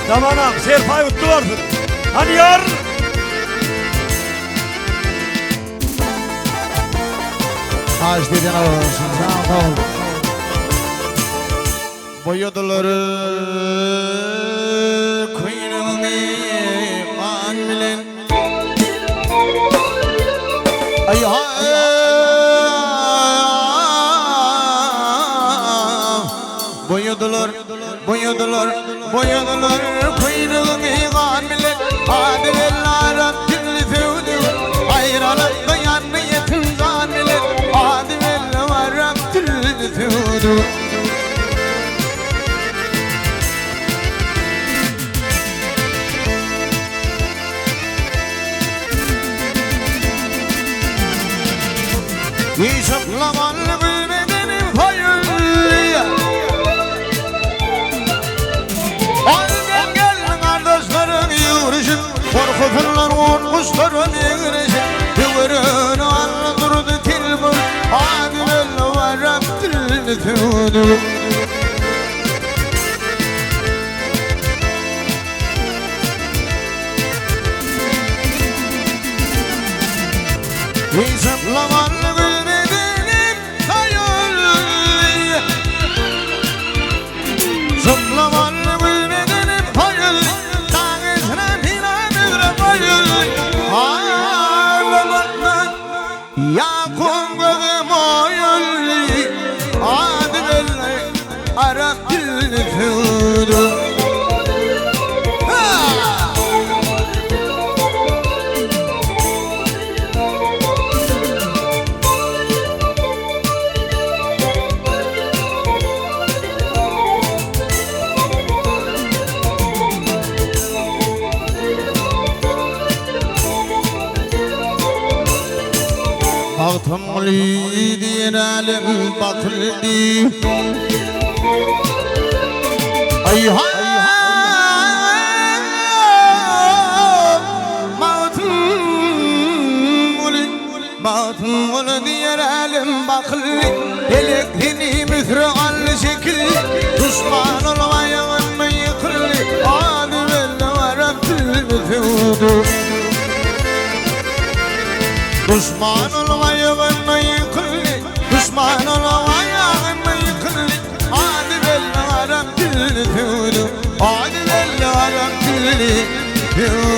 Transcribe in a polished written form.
Zamanam serpay utlu vardır. Hani yar? Ağaç dedin olsun, sağ ol. Boyadıları kuyruğunu iman bilen. Ay boyadılar kuyruğunu iman bilen. Hadi vellara dilli fevdi ayralıkta yanı yetim zan bilen. Hadi vellara dilli fevdi. Yaşamanı bilmedenim hayırlıya. Alden gelin kardeşlerin yürüyüşün, korkufunlar on kuşların yürüyüşün. Yürüyün anladırdı tilbur, hadi belli var Abdül'ü tüdü. Yaşamanı bilmedenim hayırlıya. Zıplamanı bilmedenim hayırlıya. Dağıtıran inanırım hayırlıya. Ağlamandan yakın gözüm hayırlıya. Hadi belli Arap dilini tüdü. Bahtımlı diyen alim bakıldı. Ay Bahtımlı diyen alim bakıldı. Elektriğini müthre allı şekil. Düşman olmayan mı yıkıldı. Hadi belli var Abdül'ü tüdü. Düşman olmayan mı yıkıldı. Düşman olmayan mı yıkıldı. Hadi belli var Abdül'ü tüdü. Hadi belli var Abdül'ü tüdü.